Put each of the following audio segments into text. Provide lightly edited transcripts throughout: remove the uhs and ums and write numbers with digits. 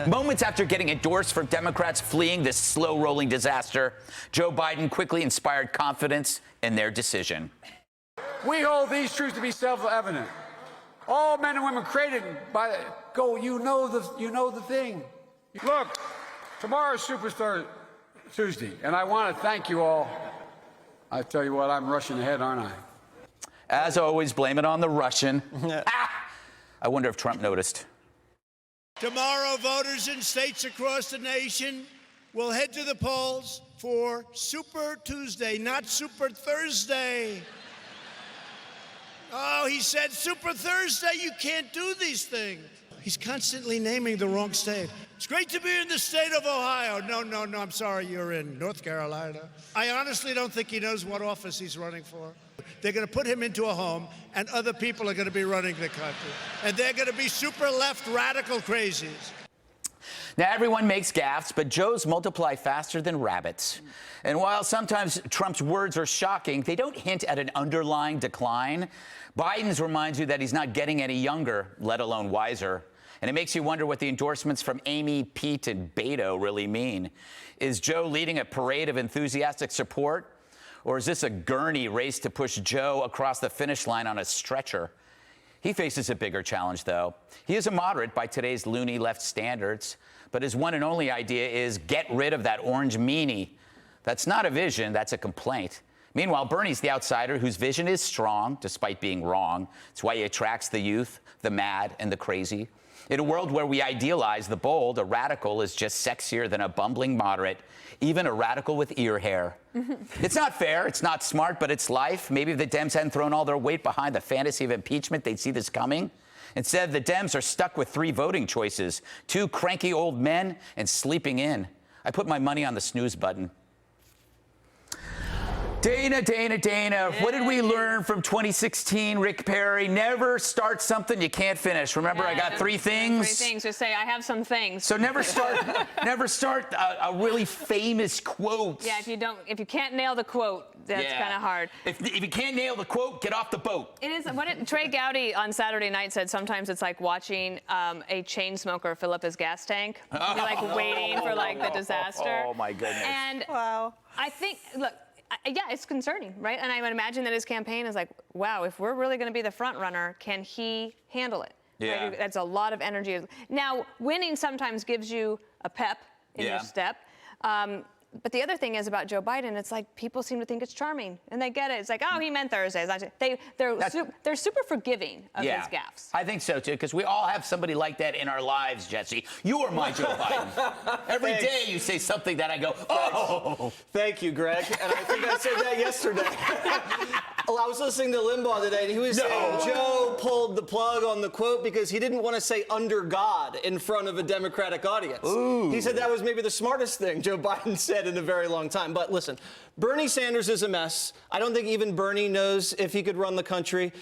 Moments after getting endorsed from Democrats fleeing this slow-rolling disaster, Joe Biden quickly inspired confidence in their decision. We hold these truths to be self-evident. All men and women created by you know the thing. Look, tomorrow's Super Tuesday, and I want to thank you all. I tell you what, I'm rushing ahead, aren't I? As always, blame it on the Russian. I wonder if Trump noticed. Tomorrow, voters in states across the nation will head to the polls for Super Tuesday, not Super Thursday. Oh, he said Super Thursday, you can't do these things. He's constantly naming the wrong state. It's great to be in the state of Ohio. No, I'm sorry, you're in North Carolina. I honestly don't think he knows what office he's running for. They're going to put him into a home, and other people are going to be running the country. And they're going to be super left radical crazies. Now, everyone makes gaffes, but Joe's multiply faster than rabbits. And while sometimes Trump's words are shocking, they don't hint at an underlying decline. Biden's reminds you that he's not getting any younger, let alone wiser. And it makes you wonder what the endorsements from Amy, Pete, and Beto really mean. Is Joe leading a parade of enthusiastic support? Or is this a gurney race to push Joe across the finish line on a stretcher? He faces a bigger challenge, though. He is a moderate by today's loony left standards, but his one and only idea is get rid of that orange meanie. That's not a vision, that's a complaint. Meanwhile, Bernie's the outsider whose vision is strong, despite being wrong. It's why he attracts the youth, the mad, and the crazy. In a world where we idealize the bold, a radical is just sexier than a bumbling moderate, even a radical with ear hair. It's not fair, it's not smart, but it's life. Maybe if the Dems hadn't thrown all their weight behind the fantasy of impeachment, they'd see this coming. Instead, the Dems are stuck with 3 voting choices, 2 cranky old men and sleeping in. I put my money on the snooze button. Dana, what did we learn from 2016, Rick Perry? Never start something you can't finish. Remember, I got 3 things? 3 things. Just say, I have some things. So never start a really famous quote. Yeah, if you can't nail the quote, that's kind of hard. If you can't nail the quote, get off the boat. It is. Trey Gowdy on Saturday night said sometimes it's like watching a chain smoker fill up his gas tank. You're like waiting for like the disaster. Oh my goodness. And wow. I think, look, yeah, it's concerning, right? And I would imagine that his campaign is like, wow, if we're really going to be the front runner, can he handle it? Yeah. Right? That's a lot of energy. Now, winning sometimes gives you a pep in your step. But the other thing is about Joe Biden, it's like people seem to think it's charming, and they get it. It's like, oh, he meant Thursdays. They're super forgiving of his gaffes. I think so, too, because we all have somebody like that in our lives, Jesse. You are my Joe Biden. Every day you say something that I go, oh. Thank you, Greg. And I think I said that yesterday. Well, I was listening to Limbaugh today, and he was saying Joe pulled the plug on the quote because he didn't want to say under God in front of a Democratic audience. Ooh. He said that was maybe the smartest thing Joe Biden said in a very long time. But listen, Bernie Sanders is a mess. I don't think even Bernie knows if he could run the country.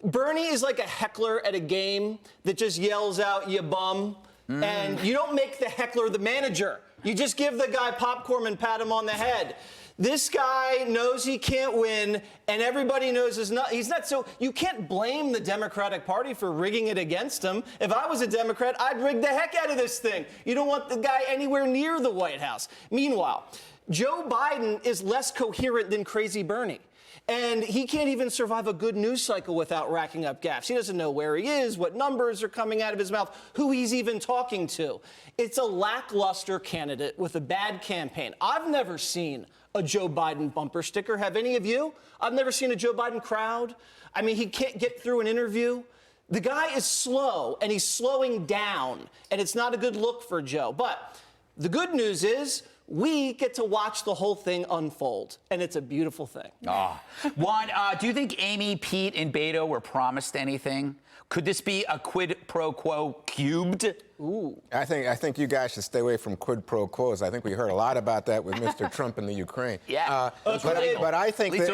Bernie is like a heckler at a game that just yells out, "You bum." And you don't make the heckler the manager. You just give the guy popcorn and pat him on the head. This guy knows he can't win, and everybody knows he's not. So you can't blame the Democratic Party for rigging it against him. If I was a Democrat, I'd rig the heck out of this thing. You don't want the guy anywhere near the White House. Meanwhile, Joe Biden is less coherent than Crazy Bernie. And he can't even survive a good news cycle without racking up gaffes. He doesn't know where he is, what numbers are coming out of his mouth, who he's even talking to. It's a lackluster candidate with a bad campaign. I've never seen a Joe Biden bumper sticker. Have any of you? I've never seen a Joe Biden crowd. I mean, he can't get through an interview. The guy is slow, and he's slowing down, and it's not a good look for Joe. But the good news is we get to watch the whole thing unfold, and it's a beautiful thing. Juan, do you think Amy, Pete, and Beto were promised anything? Could this be a quid pro quo cubed? Ooh. I think you guys should stay away from quid pro quos. I think we heard a lot about that with Mr. Trump in the Ukraine. Yeah. But I think that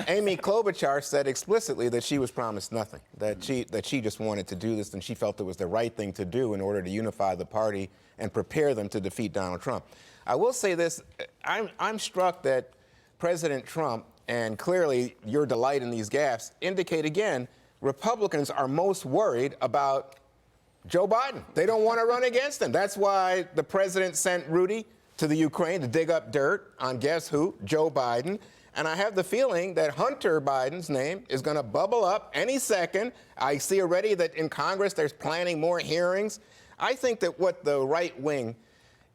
Amy Klobuchar said explicitly that she was promised nothing, that she just wanted to do this, and she felt it was the right thing to do in order to unify the party and prepare them to defeat Donald Trump. I will say this, I'm struck that President Trump, and clearly your delight in these gaffes, indicate again, Republicans are most worried about Joe Biden. They don't want to run against him. That's why the president sent Rudy to the Ukraine to dig up dirt on guess who? Joe Biden. And I have the feeling that Hunter Biden's name is going to bubble up any second. I see already that in Congress there's planning more hearings. I think that what the right wing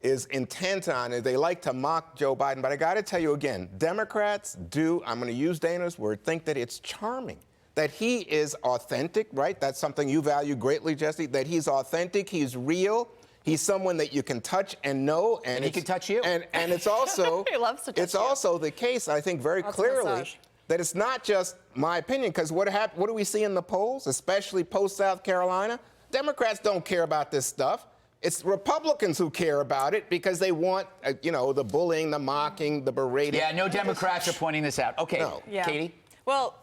is intent on is they like to mock Joe Biden. But I got to tell you again, Democrats do, I'm going to use Dana's word, think that it's charming, that he is authentic, right? That's something you value greatly, Jesse, that he's authentic, he's real. He's someone that you can touch and know, and he can touch you. And it's also He loves to touch it's you. also the case, I think, very Lots of clearly massage. that it's not just my opinion. Because what do we see in the polls, especially post South Carolina? Democrats don't care about this stuff. It's Republicans who care about it because they want, the bullying, the mocking, the berating. Yeah, no Democrats are pointing this out. Okay, No. Yeah. Katie? Well,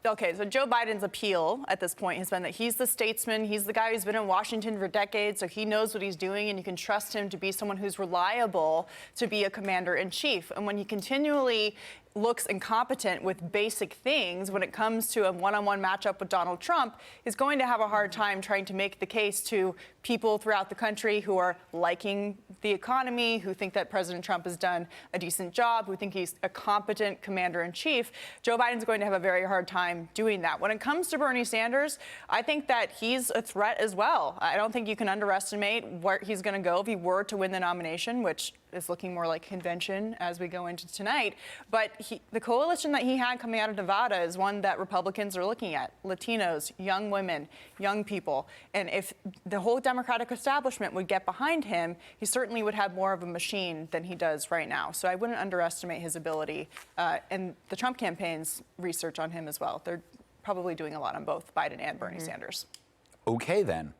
okay, so Joe Biden's appeal at this point has been that he's the statesman, he's the guy who's been in Washington for decades, so he knows what he's doing, and you can trust him to be someone who's reliable to be a commander-in-chief. And when he continually looks incompetent with basic things when it comes to a one-on-one matchup with Donald Trump, is going to have a hard time trying to make the case to people throughout the country who are liking the economy, who think that President Trump has done a decent job, who think he's a competent commander-in-chief. Joe Biden's going to have a very hard time doing that. When it comes to Bernie Sanders, I think that he's a threat as well. I don't think you can underestimate where he's going to go if he were to win the nomination, which is looking more like convention as we go into tonight. But the coalition that he had coming out of Nevada is one that Republicans are looking at. Latinos, young women, young people. And if the whole Democratic establishment would get behind him, he certainly would have more of a machine than he does right now. So I wouldn't underestimate his ability. And the Trump campaign's research on him as well. They're probably doing a lot on both Biden and Bernie Sanders. Okay, then.